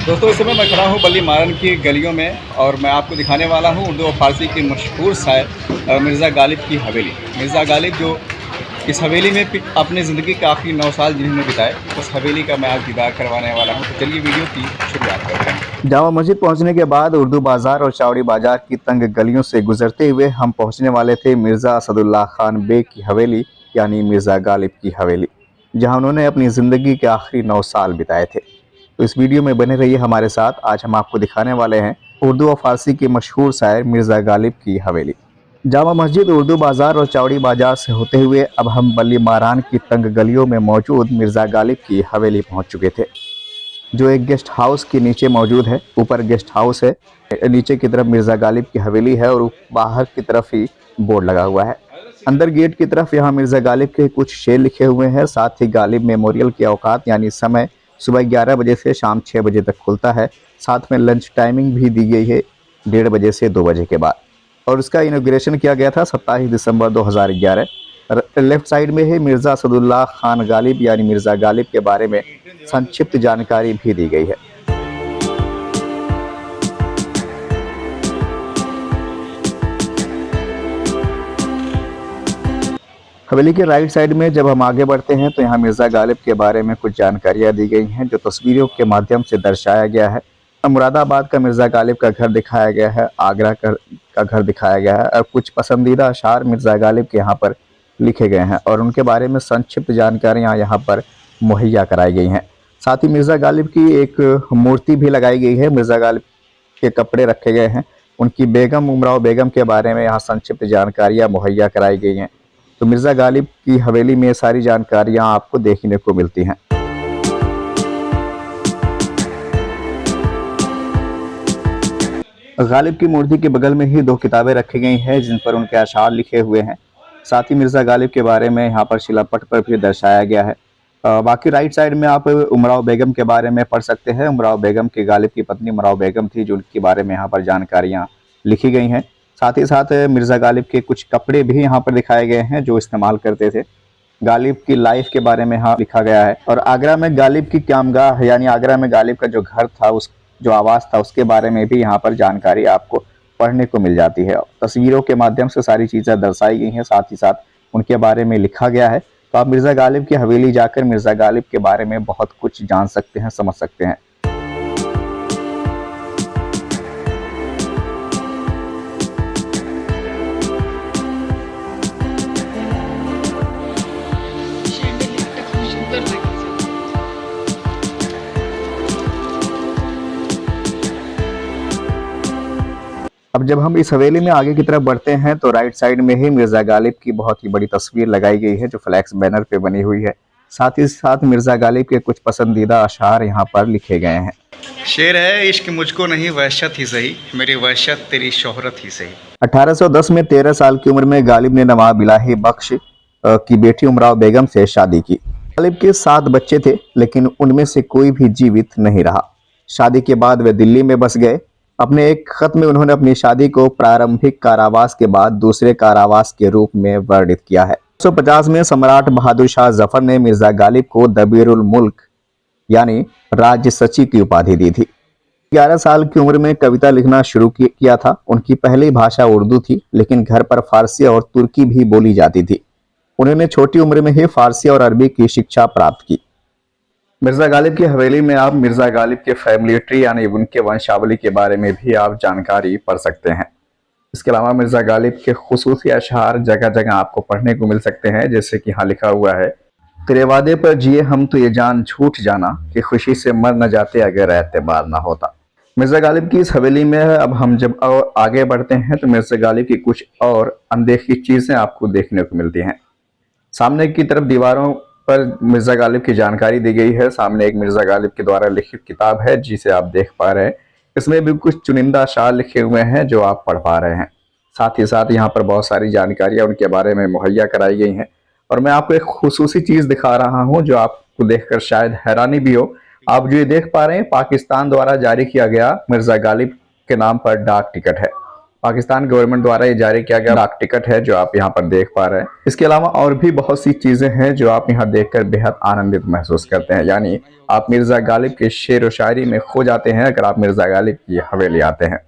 दोस्तों इस समय मैं खड़ा हूँ बल्ली मारन की गलियों में और मैं आपको दिखाने वाला हूँ उर्दू और फारसी की मशहूर शायर मिर्ज़ा गालिब की हवेली। मिर्ज़ा गालिब जो इस हवेली में अपने ज़िंदगी के आखिरी 9 साल जिन्होंने बिताए, उस हवेली का मैं आज दीदार करवाने वाला हूँ। तो चलिए वीडियो की शुरुआत करते हैं। जामा मस्जिद पहुँचने के बाद उर्दू बाज़ार और चावड़ी बाज़ार की तंग गलियों से गुजरते हुए हम पहुँचने वाले थे मिर्ज़ा असदुल्ला खान बेग की हवेली यानी मिर्ज़ा गालिब की हवेली, जहाँ उन्होंने अपनी ज़िंदगी के आखिरी 9 साल बिताए थे। तो इस वीडियो में बने रहिए हमारे साथ। आज हम आपको दिखाने वाले हैं उर्दू और फारसी की मशहूर शायर मिर्ज़ा गालिब की हवेली। जामा मस्जिद, उर्दू बाज़ार और चावड़ी बाज़ार से होते हुए अब हम बल्ली मारान की तंग गलियों में मौजूद मिर्ज़ा गालिब की हवेली पहुंच चुके थे, जो एक गेस्ट हाउस के नीचे मौजूद है। ऊपर गेस्ट हाउस है, नीचे की तरफ मिर्ज़ा गालिब की हवेली है और बाहर की तरफ ही बोर्ड लगा हुआ है। अंदर गेट की तरफ यहाँ मिर्ज़ा गालिब के कुछ शेर लिखे हुए हैं। साथ ही गालिब मेमोरियल के औकात यानी समय सुबह 11 बजे से शाम 6 बजे तक खुलता है। साथ में लंच टाइमिंग भी दी गई है 1:30 बजे से 2 बजे के बाद। और इसका इनॉग्रेशन किया गया था 27 दिसंबर 2011। लेफ्ट साइड में ही मिर्ज़ा असदुल्ला खान गालिब यानी मिर्ज़ा गालिब के बारे में संक्षिप्त जानकारी भी दी गई है। हवेली के राइट साइड में जब हम आगे बढ़ते हैं तो यहाँ मिर्ज़ा गालिब के बारे में कुछ जानकारियाँ दी गई हैं, जो तस्वीरों के माध्यम से दर्शाया गया है। मुरादाबाद का मिर्ज़ा गालिब का घर दिखाया गया है, आगरा का घर दिखाया गया है और कुछ पसंदीदा अशार मिर्ज़ा गालिब के यहाँ पर लिखे गए हैं और उनके बारे में संक्षिप्त जानकारियाँ यहाँ पर मुहैया कराई गई हैं। साथ ही मिर्ज़ा गालिब की एक मूर्ति भी लगाई गई है। मिर्ज़ा गालिब के कपड़े रखे गए हैं। उनकी बेगम उमराव बेगम के बारे में यहाँ संक्षिप्त जानकारियाँ मुहैया कराई गई हैं। तो मिर्ज़ा गालिब की हवेली में सारी जानकारियाँ आपको देखने को मिलती हैं। गालिब की मूर्ति के बगल में ही 2 किताबें रखी गई हैं जिन पर उनके अशार लिखे हुए हैं। साथ ही मिर्ज़ा गालिब के बारे में यहाँ पर शिलापट पर भी दर्शाया गया है। बाकी राइट साइड में आप उमराव बेगम के बारे में पढ़ सकते हैं। उमराव बेगम की गालिब की पत्नी उमराव बेगम थी, जो उनके बारे में यहाँ पर जानकारियाँ लिखी गई हैं। साथ ही साथ मिर्ज़ा गालिब के कुछ कपड़े भी यहाँ पर दिखाए गए हैं जो इस्तेमाल करते थे। गालिब की लाइफ के बारे में यहाँ लिखा गया है और आगरा में गालिब की क़यामगाह यानी आगरा में गालिब का जो घर था, उस जो आवास था, उसके बारे में भी यहाँ पर जानकारी आपको पढ़ने को मिल जाती है। तस्वीरों के माध्यम से सारी चीज़ें दर्शाई गई हैं, साथ ही साथ उनके बारे में लिखा गया है। तो आप मिर्ज़ा गालिब की हवेली जाकर मिर्ज़ा गालिब के बारे में बहुत कुछ जान सकते हैं, समझ सकते हैं। अब जब हम इस हवेली में आगे की तरफ बढ़ते हैं तो राइट साइड में ही मिर्ज़ा गालिब की बहुत ही बड़ी तस्वीर लगाई गई है, जो फ्लैक्स बैनर पे बनी हुई है। साथ ही साथ मिर्ज़ा गालिब के कुछ पसंदीदा अशार यहाँ पर लिखे गए हैं। शेर है, इश्क मुझको नहीं वहशत ही सही, मेरी वहशत तेरी शोहरत ही सही। 1810 में 13 साल की उम्र में गालिब ने नवाब इलाही बख्श की बेटी उमराव बेगम से शादी की। गालिब के 7 बच्चे थे, लेकिन उनमें से कोई भी जीवित नहीं रहा। शादी के बाद वे दिल्ली में बस गए। अपने एक खत में उन्होंने अपनी शादी को प्रारंभिक कारावास के बाद दूसरे कारावास के रूप में वर्णित किया है। 1950 में सम्राट बहादुर शाह जफर ने मिर्ज़ा गालिब को दबीरुल मुल्क यानी राज्य सचिव की उपाधि दी थी। 11 साल की उम्र में कविता लिखना शुरू किया था। उनकी पहली भाषा उर्दू थी, लेकिन घर पर फारसी और तुर्की भी बोली जाती थी। उन्होंने छोटी उम्र में ही फारसी और अरबी की शिक्षा प्राप्त की। मिर्ज़ा गालिब की हवेली में आप मिर्ज़ा गालिब के फैमिली ट्री यानी उनके वंशावली के बारे में भी आप जानकारी पढ़ सकते हैं। इसके अलावा मिर्ज़ा गालिब के खुसूसी अशआर जगह जगह आपको पढ़ने को मिल सकते हैं, जैसे कि यहाँ लिखा हुआ है, तेरे वादे पर जिए हम तो ये जान झूठ जाना कि खुशी से मर न जाते अगर एतबार ना होता। मिर्ज़ा गालिब की इस हवेली में अब हम जब आगे बढ़ते हैं तो मिर्ज़ा गालिब की कुछ और अनदेखी चीज़ें आपको देखने को मिलती हैं। सामने की तरफ दीवारों पर मिर्ज़ा गालिब की जानकारी दी गई है। सामने एक मिर्ज़ा गालिब के द्वारा लिखित किताब है जिसे आप देख पा रहे हैं। इसमें भी कुछ चुनिंदा अशार लिखे हुए हैं जो आप पढ़ पा रहे हैं। साथ ही साथ यहाँ पर बहुत सारी जानकारियाँ उनके बारे में मुहैया कराई गई हैं और मैं आपको एक खुसूसी चीज़ दिखा रहा हूँ जो आपको देखकर शायद हैरानी भी हो। आप जो ये देख पा रहे हैं, पाकिस्तान द्वारा जारी किया गया मिर्ज़ा गालिब के नाम पर डाक टिकट है। पाकिस्तान गवर्नमेंट द्वारा ये जारी किया गया डाक टिकट है जो आप यहाँ पर देख पा रहे हैं। इसके अलावा और भी बहुत सी चीजें हैं जो आप यहाँ देखकर बेहद आनंदित महसूस करते हैं, यानी आप मिर्जा गालिब के शेर व शायरी में खो जाते हैं अगर आप मिर्जा गालिब की हवेली आते हैं।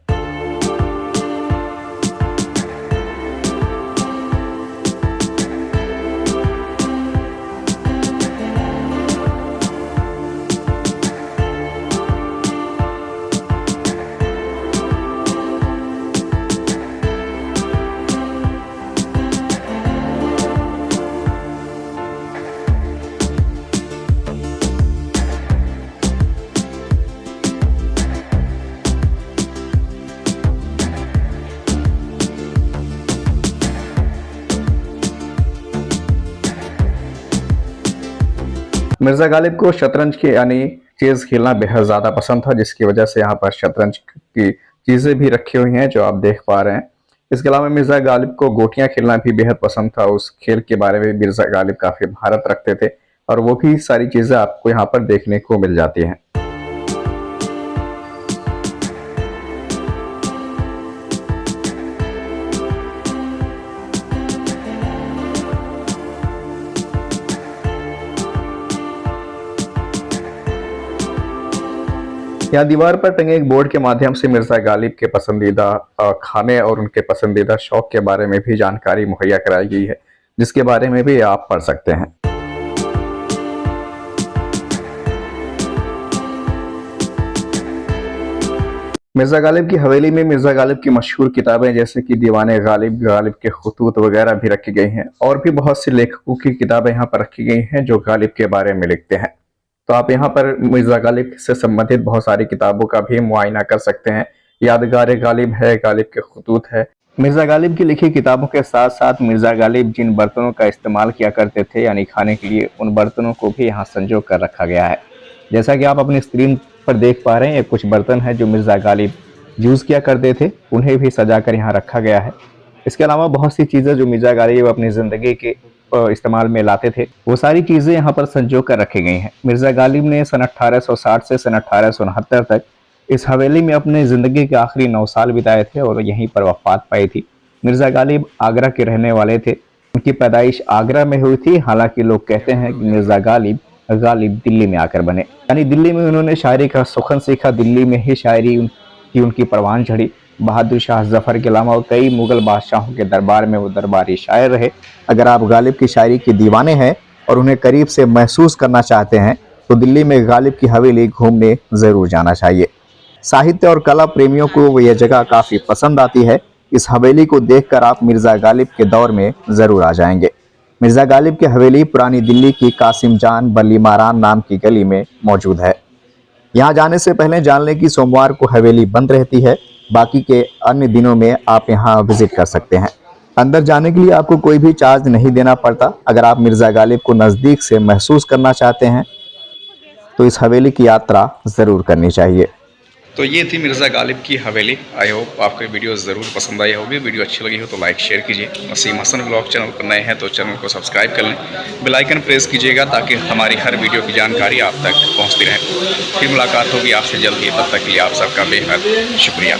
मिर्जा गालिब को शतरंज की यानी चेस खेलना बेहद ज्यादा पसंद था, जिसकी वजह से यहाँ पर शतरंज की चीजें भी रखी हुई हैं जो आप देख पा रहे हैं। इसके अलावा मिर्जा गालिब को गोटियां खेलना भी बेहद पसंद था। उस खेल के बारे में मिर्जा गालिब काफी महारत रखते थे और वो भी सारी चीजें आपको यहाँ पर देखने को मिल जाती हैं। यहाँ दीवार पर टंगे एक बोर्ड के माध्यम से मिर्जा गालिब के पसंदीदा खाने और उनके पसंदीदा शौक के बारे में भी जानकारी मुहैया कराई गई है, जिसके बारे में भी आप पढ़ सकते हैं। मिर्जा गालिब की हवेली में मिर्जा गालिब की मशहूर किताबें जैसे कि दीवाने गालिब, गालिब के खुतूत वगैरह भी रखी गई हैं और भी बहुत सी लेखकों की किताबें यहाँ पर रखी गई हैं जो गालिब के बारे में लिखते हैं। तो आप यहाँ पर मिर्जा गालिब से संबंधित बहुत सारी किताबों का भी मुआयना कर सकते हैं। यादगार गालिब है, गालिब के खुतूत है। मिर्जा गालिब की लिखी किताबों के साथ साथ मिर्जा गालिब जिन बर्तनों का इस्तेमाल किया करते थे यानी खाने के लिए, उन बर्तनों को भी यहाँ संजो कर रखा गया है। जैसा कि आप अपनी स्क्रीन पर देख पा रहे हैं, ये कुछ बर्तन है जो मिर्जा गालिब यूज़ किया करते थे, उन्हें भी सजा कर यहाँ रखा गया है। इसके अलावा बहुत सी चीज़ें जो मिर्जा गालिब अपनी ज़िंदगी के इस्तेमाल में लाते थे, वो सारी चीजें यहाँ पर संजो कर रखी गई हैं। मिर्जा गालिब ने सन 1860 से सन 1869 तक इस हवेली में अपने जिंदगी के आखिरी 9 साल बिताए थे और यहीं पर वफात पाई थी। मिर्जा गालिब आगरा के रहने वाले थे। उनकी पैदाइश आगरा में हुई थी। हालांकि लोग कहते हैं कि मिर्जा गालिब दिल्ली में आकर बने, यानी दिल्ली में उन्होंने शायरी का सुखन सीखा, दिल्ली में ही शायरी की उनकी परवान चढ़ी। बहादुर शाह जफर के अलावा कई मुगल बादशाहों के दरबार में वो दरबारी शायर रहे। अगर आप गालिब की शायरी के दीवाने हैं और उन्हें करीब से महसूस करना चाहते हैं तो दिल्ली में गालिब की हवेली घूमने ज़रूर जाना चाहिए। साहित्य और कला प्रेमियों को यह जगह काफ़ी पसंद आती है। इस हवेली को देखकर आप मिर्जा गालिब के दौर में ज़रूर आ जाएंगे। मिर्जा गालिब की हवेली पुरानी दिल्ली की कासिम जान बल्लीमारान नाम की गली में मौजूद है। यहाँ जाने से पहले जान लें कि सोमवार को हवेली बंद रहती है, बाकी के अन्य दिनों में आप यहाँ विजिट कर सकते हैं। अंदर जाने के लिए आपको कोई भी चार्ज नहीं देना पड़ता। अगर आप मिर्जा गालिब को नज़दीक से महसूस करना चाहते हैं तो इस हवेली की यात्रा ज़रूर करनी चाहिए। तो ये थी मिर्ज़ा गालिब की हवेली। आई होप आपको वीडियो ज़रूर पसंद आई होगी। वीडियो अच्छी लगी हो तो लाइक शेयर कीजिए। नसीम हसन व्लॉग चैनल पर नए हैं तो चैनल को सब्सक्राइब कर लें, बेल आइकन प्रेस कीजिएगा ताकि हमारी हर वीडियो की जानकारी आप तक पहुंचती रहे। फिर मुलाकात होगी आपसे जल्दी, तब तक के लिए आप सबका बेहद शुक्रिया।